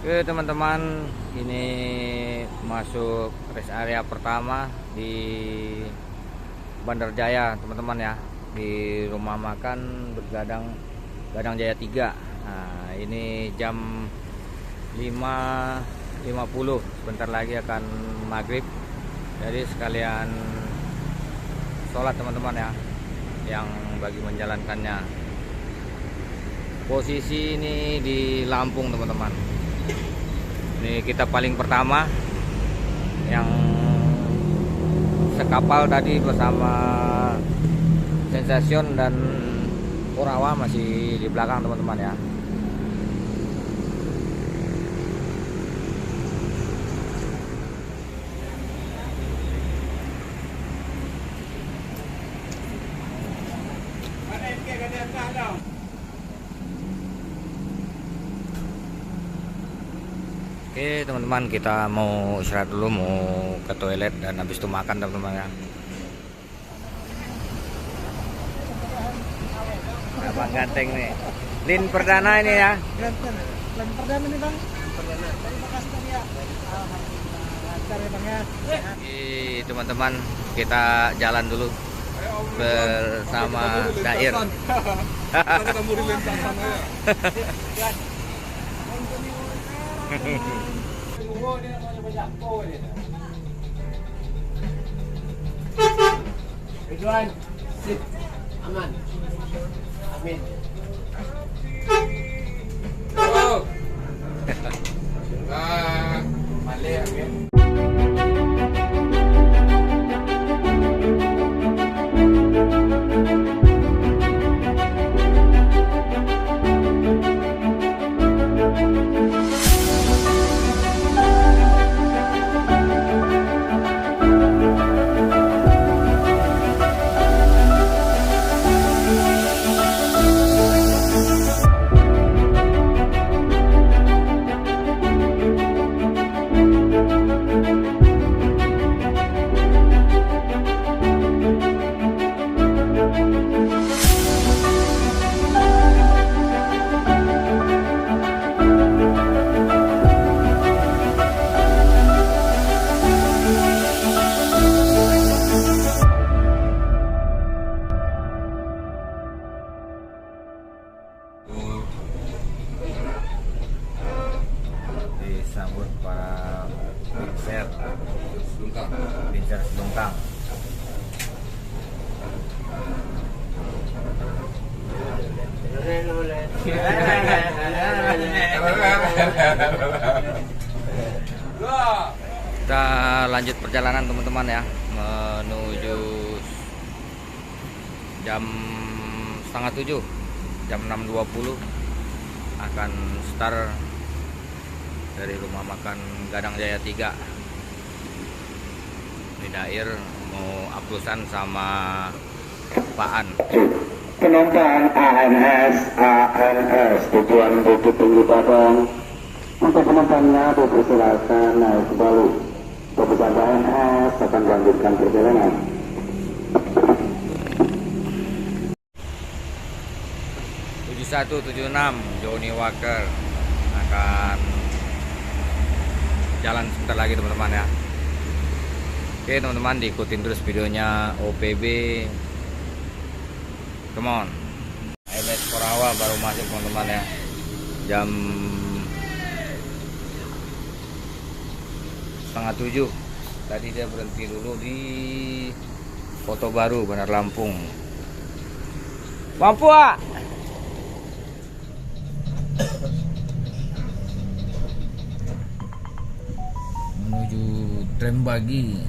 Oke teman-teman, ini masuk rest area pertama di Bandar Jaya teman-teman ya, di rumah makan bergadang Gadang Jaya 3. Nah, ini jam 5.50, sebentar lagi akan maghrib, jadi sekalian sholat teman-teman ya, yang bagi menjalankannya. Posisi ini di Lampung teman-teman. Ini kita paling pertama yang sekapal tadi bersama Sensation dan Orawa masih di belakang teman-teman ya. Oke teman-teman, kita mau istirahat dulu, mau ke toilet dan habis itu makan teman-teman ya. Abang ganteng nih, Lin perdana ini ya. Lin perdana nih bang. Perdana. Terima kasih bang ya. Alhamdulillah lancar ya bang ya. Oke teman-teman, kita jalan dulu bersama Dair. Kita ketemu di lintasan ya. Tujuan sip aman. Amin. Oh. Mali ya. Disambut para Pincer Selungkang. Kita lanjut perjalanan teman-teman ya, menuju jam 6:30, jam 6.20 akan start dari rumah makan Gadang Jaya 3. Ini Dair mau aplusan sama Paan. Penumpang ANS tujuan Bukit Tinggi Padang. Untuk penumpangnya dipersilakan naik kembali. Penumpang ANS akan melanjutkan perjalanan. Tujuh 7176 Johnny Walker akan jalan sebentar lagi teman-teman ya. Oke teman-teman, diikutin terus videonya OPB. Come on. MS Orawa baru masuk teman-teman ya, jam 6:30. Tadi dia berhenti dulu di Foto Baru Bandar Lampung. Papua menuju Trembagi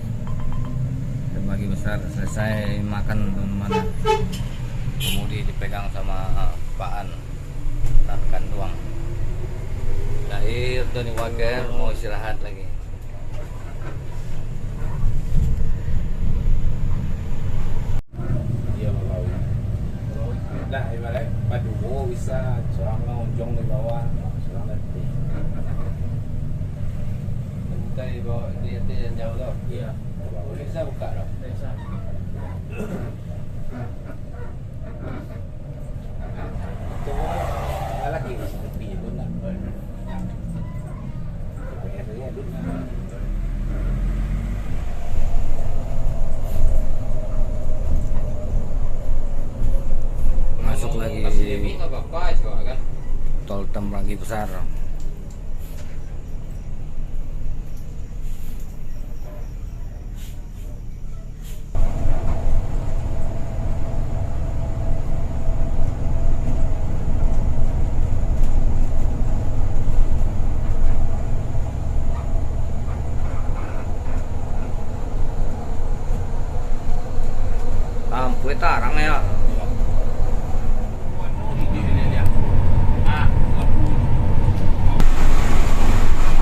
besar. Selesai makan teman-teman, kemudi dipegang sama Paan, tahan doang. Dair Johnny Walker mau istirahat lagi. Iya kalau lah ibarat Paduo bisa seorang ngonjong di bawah seorang nanti. Tadi bawa dia yang jauh tau. Iya. Bisa buka dong. Bisa. Itu lagi masih tepi itu nak. Masuk lagi nggak apa-apa juga kan. tol Temanggi Besar. Lampu tarang ya.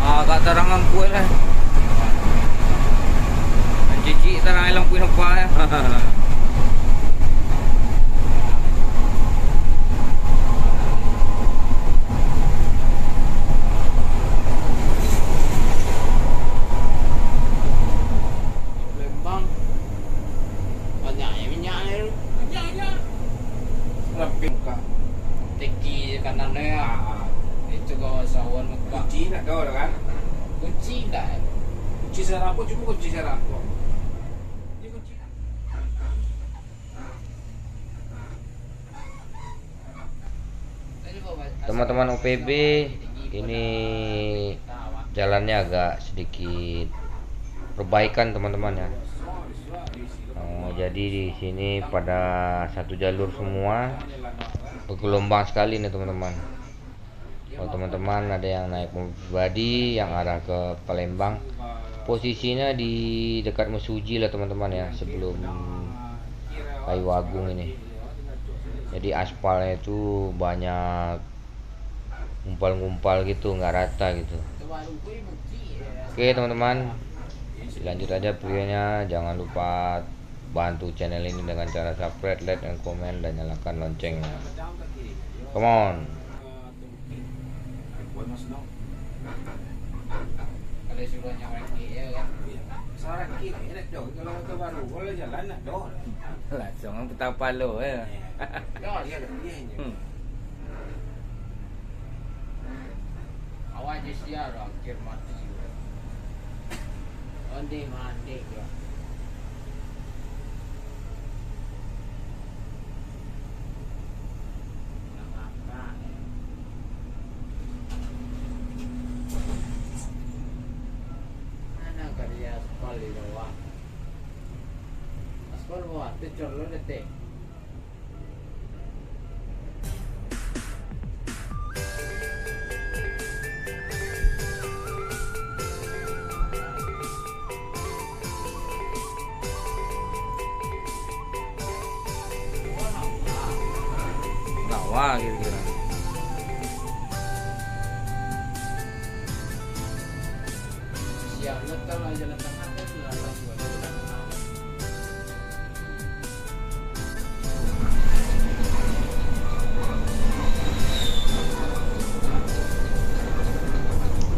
Agak terang lampu lah. Cici terang lampu apa ya? Lembang banyaknya minyaknya lu. Lebih muka teki kanannya ya. Itu kau sawan muka. Kunci nak kau kan? Kunci dah. Kunci serapu cuma kunci serapu. Ini kunci. Teman-teman OPB, ini jalannya agak sedikit perbaikan teman-teman ya. Jadi di sini pada satu jalur semua, bergelombang sekali nih teman-teman. Kalau teman-teman ada yang naik mobil pribadi yang arah ke Palembang, posisinya di dekat Mesuji lah teman-teman ya, sebelum Kayu Agung ini. Jadi aspalnya itu banyak ngumpal-ngumpal gitu, nggak rata gitu. Oke teman-teman, lanjut aja videonya. Jangan lupa bantu channel ini dengan cara subscribe, like, dan komen, dan nyalakan loncengnya. Come on. Kalau suruh nyawaki ya kan. Seorang kiri enak dong. Kalau ke baru kalau jalan nak dong. Langsung putar palo ya. Dong dia dia. Awak je siar akhir mati. Onde mandi ya. Aspal bawah, tu corlo dete. Nawa kira-kira. Siap letak lah jalan tengah tu jalan dua jalan tengah.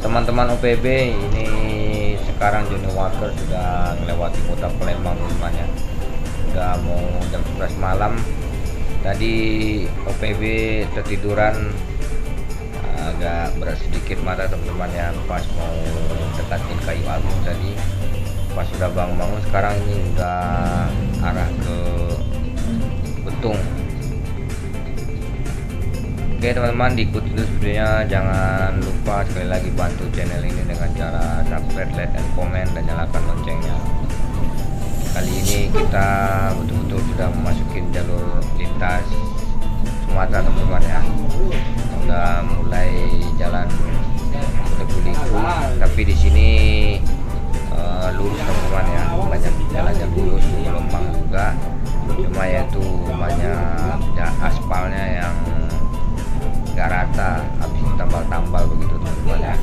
Teman-teman OPB, ini sekarang Johnny Walker sudah melewati kota Palembang teman-teman ya. Sudah mau jam 11 malam. Tadi OPB tertiduran, agak berat sedikit mata teman-teman ya, pas mau dekatin Kayu Agung tadi. Pas sudah bangun-bangun, sekarang ini udah arah ke Betung. Oke teman-teman, diikuti terus videonya. Jangan lupa sekali lagi bantu channel ini dengan cara subscribe, like, dan komen, dan nyalakan loncengnya. Kali ini kita betul-betul sudah memasuki jalur lintas Sumatera teman-teman ya. Udah mulai jalan liku-liku, tapi di sini lurus teman-teman ya. Banyak jalan yang lurus, gelombang juga. Cuma yaitu banyak aspalnya yang gak rata, habis tambal-tambal begitu teman-teman ya.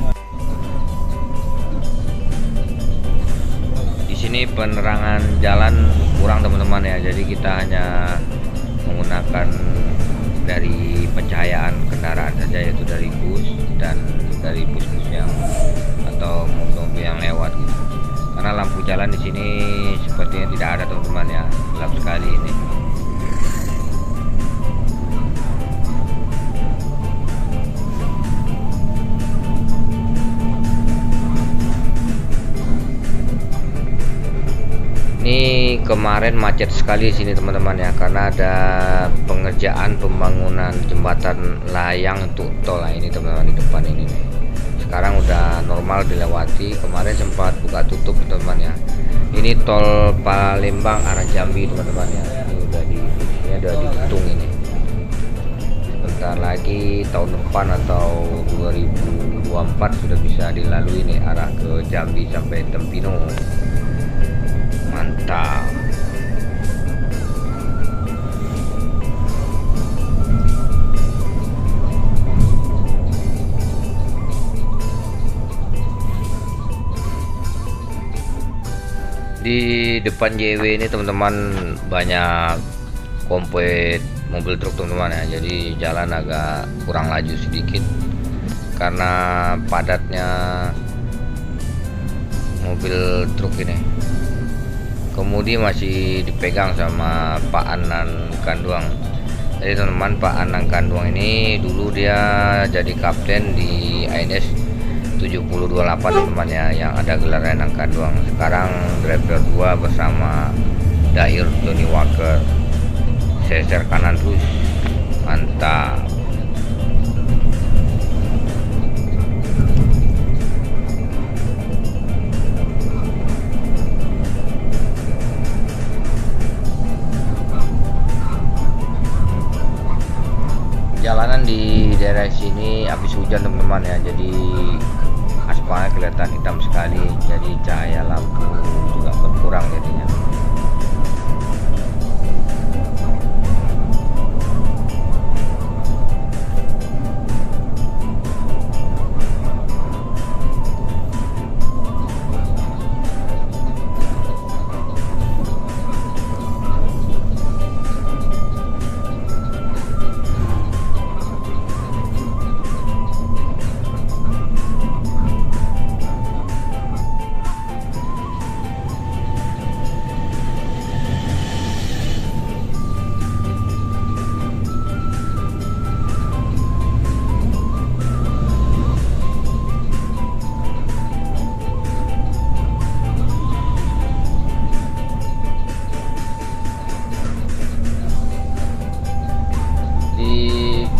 Di sini penerangan jalan kurang teman-teman ya, jadi kita hanya menggunakan dari pencahayaan kendaraan saja, yaitu dari bus dan dari bus-bus yang atau mobil yang lewat gitu. Karena lampu jalan di sini sepertinya tidak ada teman-teman ya, gelap sekali ini. kemarin macet sekali di sini teman-teman ya, karena ada pengerjaan pembangunan jembatan layang untuk tol. Nah, ini teman-teman di depan ini nih. Sekarang udah normal dilewati, kemarin sempat buka tutup teman-teman ya. Ini tol Palembang arah Jambi teman-teman ya. Ini udah ditutung ini. Bentar lagi tahun depan atau 2024 sudah bisa dilalui nih arah ke Jambi sampai Tempino. Mantap. Di depan JW ini teman-teman banyak kompet mobil truk teman-teman ya, jadi jalan agak kurang laju sedikit karena padatnya mobil truk ini. Kemudi masih dipegang sama Pak Anang Kanduang. Jadi teman-teman, Pak Anang Kanduang ini dulu dia jadi kapten di ANS 7028 teman-teman ya, yang ada gelar Anang Kanduang. Sekarang driver 2 bersama Dair Johnny Walker. Seser kanan terus, mantap. Jalanan di daerah sini habis hujan teman-teman ya, jadi aspalnya kelihatan hitam sekali, jadi cahaya lampu juga berkurang jadinya.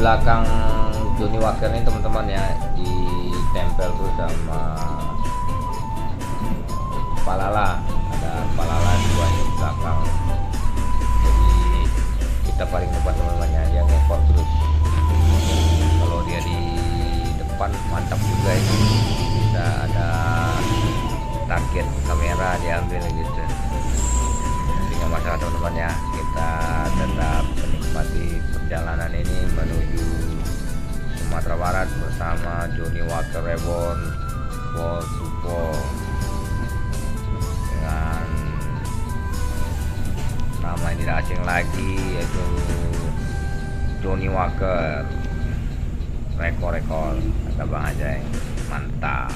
Belakang Johnny Walker ini teman-teman ya, ditempel tuh sama Palala, ada Palala 2 di belakang, jadi kita paling depan teman-teman ya, dia ngekor terus. Kalau dia di depan mantap juga ini, bisa ada target kamera diambil gitu. Tidak masalah teman-teman ya, kita tetap menikmati perjalanan ini menuju Sumatera Barat bersama Johnny Walker Reborn World Support dengan nama yang tidak asing lagi, yaitu Johnny Walker rekor-rekor kata Bang Ajay. Mantap.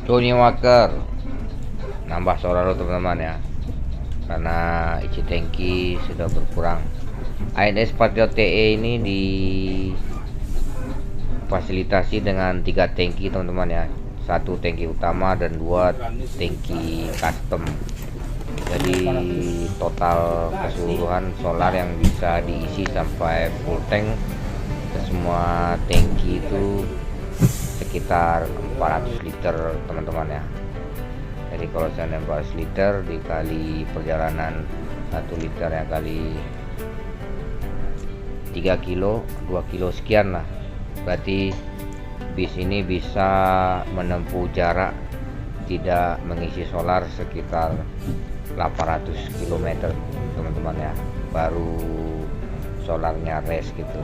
Johnny Walker nambah solar teman-teman ya, karena isi tangki sudah berkurang. ANS Patriot TE ini difasilitasi dengan 3 tangki teman-teman ya, 1 tangki utama dan 2 tangki custom. Jadi total keseluruhan solar yang bisa diisi sampai full tank ke semua tangki itu sekitar 400 liter teman-teman ya. Jadi kalau saya 400 liter dikali perjalanan 1 liter ya kali 3 kilo 2 kilo sekian lah, berarti bis ini bisa menempuh jarak tidak mengisi solar sekitar 800 km teman-teman ya, baru solarnya rest gitu.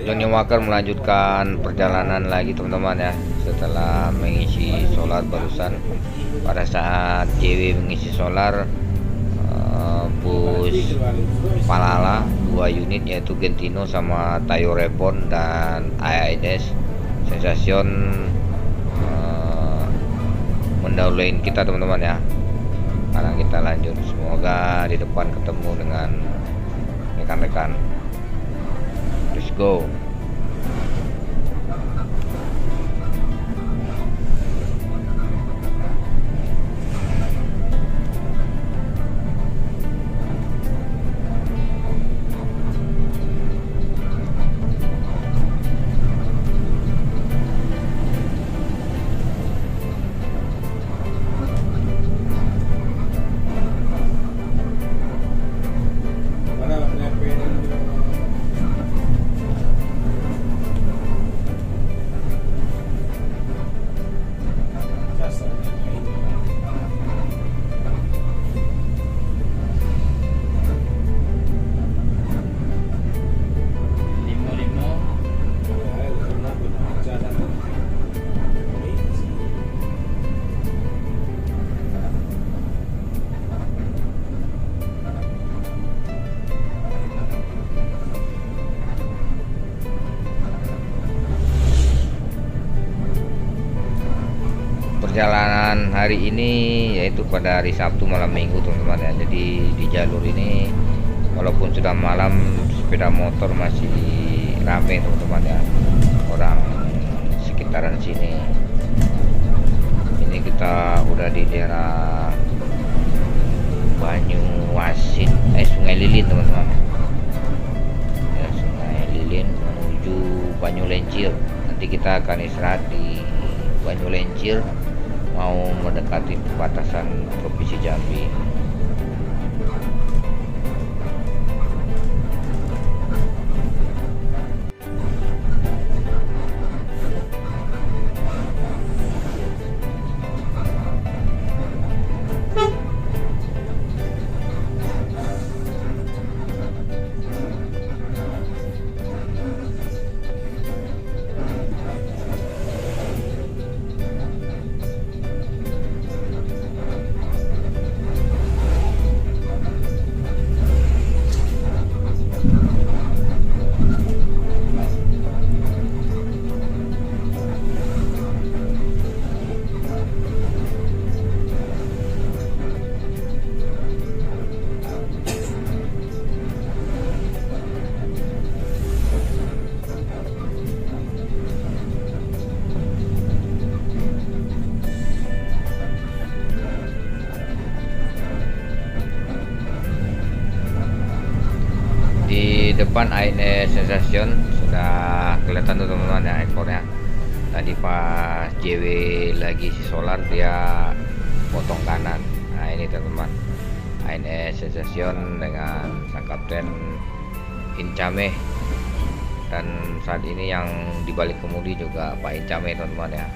Johnny Walker melanjutkan perjalanan lagi teman-teman ya, setelah mengisi solar barusan. Pada saat JW mengisi solar, bus Palala 2 unit yaitu Gentino sama Tayo Reborn dan ANS Sensation mendahuluin kita teman-teman ya. Sekarang kita lanjut, semoga di depan ketemu dengan rekan-rekan. Let's go. Perjalanan hari ini yaitu pada hari Sabtu malam Minggu teman-teman ya. Jadi di jalur ini walaupun sudah malam, sepeda motor masih rame teman-teman ya, orang sekitaran sini. Ini kita udah di daerah Banyuasin, Sungai Lilin teman-teman ya, Sungai Lilin menuju Banyulencir. Nanti kita akan istirahat di Banyulencir, mau mendekati perbatasan Provinsi Jambi. Depan ANS Sensation sudah kelihatan tuh teman-teman ya ekornya. Tadi pas JW lagi si solar dia potong kanan. Nah ini teman-teman, ANS Sensation dengan sang kapten Incame, dan saat ini yang dibalik kemudi juga Pak Incame teman-teman ya.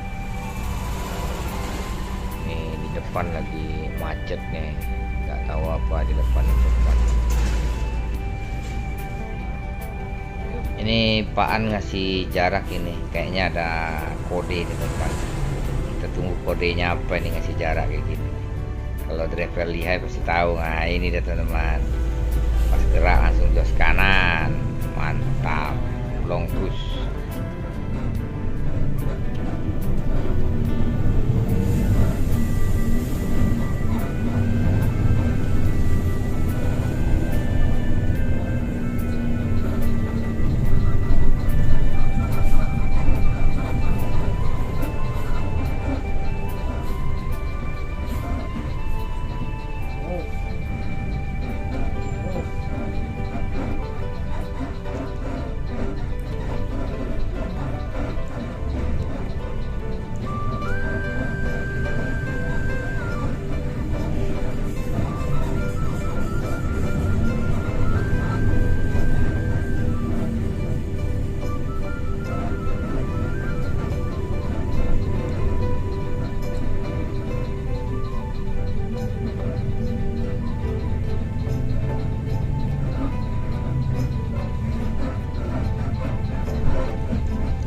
Ini di depan lagi macet nih, nggak tahu apa di depan. Ini Pak An ngasih jarak, ini kayaknya ada kode nih teman-teman. Kita tunggu kodenya apa ini, ngasih jarak kayak gini. Kalau driver lihai pasti tahu. Nah ini dia teman-teman, pas gerak langsung jos kanan, mantap, long terus.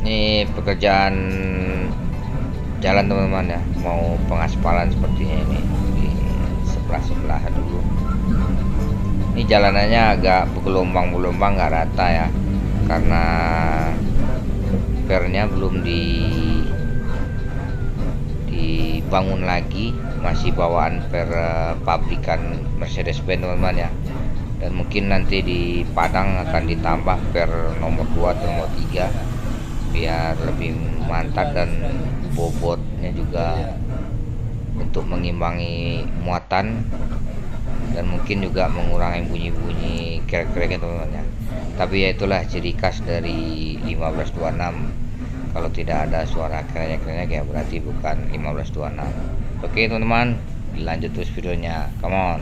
Ini pekerjaan jalan teman-teman ya, mau pengaspalan sepertinya ini di sebelah dulu. Ini jalanannya agak bergelombang-gelombang, nggak rata ya, karena pernya belum dibangun lagi, masih bawaan per pabrikan Mercedes-Benz teman-teman ya. Dan mungkin nanti di Padang akan ditambah per nomor 2 atau nomor 3 biar lebih mantap, dan bobotnya juga untuk mengimbangi muatan, dan mungkin juga mengurangi bunyi-bunyi kerek-kereknya teman-teman ya. Tapi ya itulah ciri khas dari 1526. Kalau tidak ada suara kerennya ya berarti bukan 1526. Oke teman-teman, dilanjut terus videonya, come on.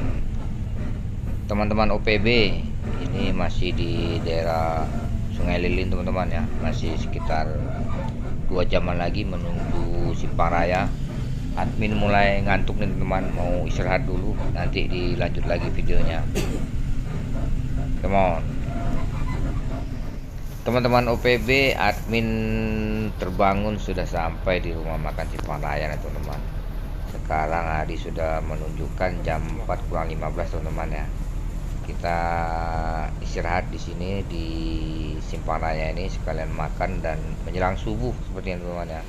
Teman-teman OPB, ini masih di daerah Sungai Lilin teman-teman ya, masih sekitar 2 jaman lagi menuju Simpang Raya. Admin mulai ngantuk nih teman-teman, mau istirahat dulu, nanti dilanjut lagi videonya. Come on. Teman-teman OPB, admin terbangun sudah sampai di rumah makan Simpang Raya nih teman-teman. Sekarang hari sudah menunjukkan jam 4:15 teman-teman ya. Kita istirahat di sini di Simpang Raya ini, sekalian makan dan menjelang subuh seperti ini teman-teman ya.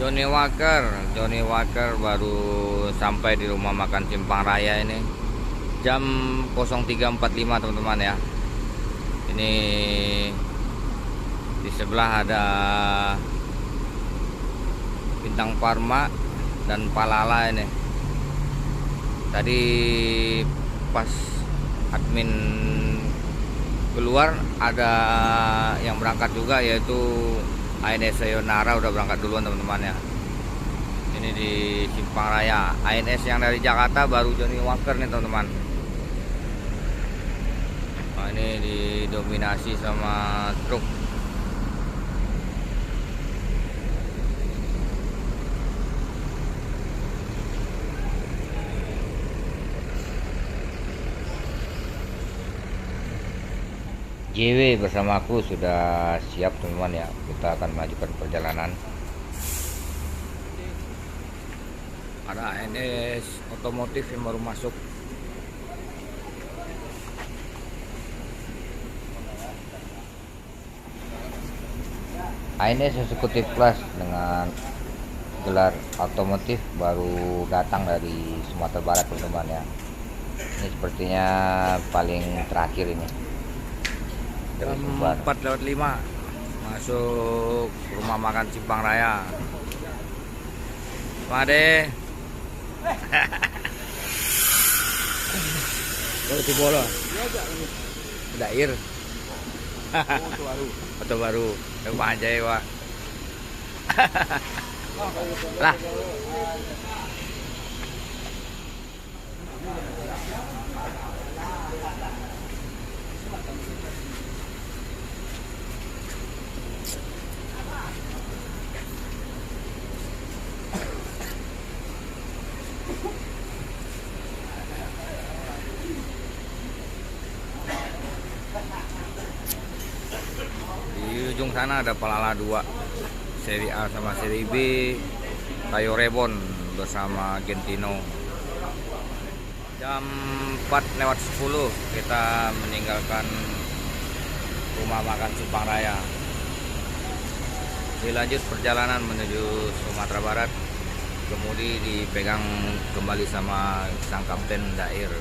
Johnny Walker baru sampai di rumah makan Simpang Raya ini jam 03.45 teman-teman ya. Ini di sebelah ada Bintang Pharma dan Palala ini. Tadi pas admin keluar ada yang berangkat juga, yaitu ANS Sayonara udah berangkat duluan teman-teman ya. Ini di Simpang Raya. ANS yang dari Jakarta baru Johnny Walker nih teman-teman. Nah, ini didominasi sama truk. JW bersamaku sudah siap teman-teman ya. Kita akan melanjutkan perjalanan. Ada ANS otomotif yang baru masuk. ANS Eksekutif Plus dengan gelar otomotif baru datang dari Sumatera Barat teman-teman ya. Ini sepertinya paling terakhir ini. Jam 4:05 masuk rumah makan Simpang Raya. Made. Oh, itu bola. Dair. Foto baru. Rumah aja ya, Pak. Lah. Di ujung sana ada Palala 2 seri A sama seri B, Tayo Rebon bersama Gentino. Jam 4:10 kita meninggalkan rumah makan Simpang Raya. Dilanjut perjalanan menuju Sumatera Barat. Kemudi dipegang kembali sama sang kapten Dair.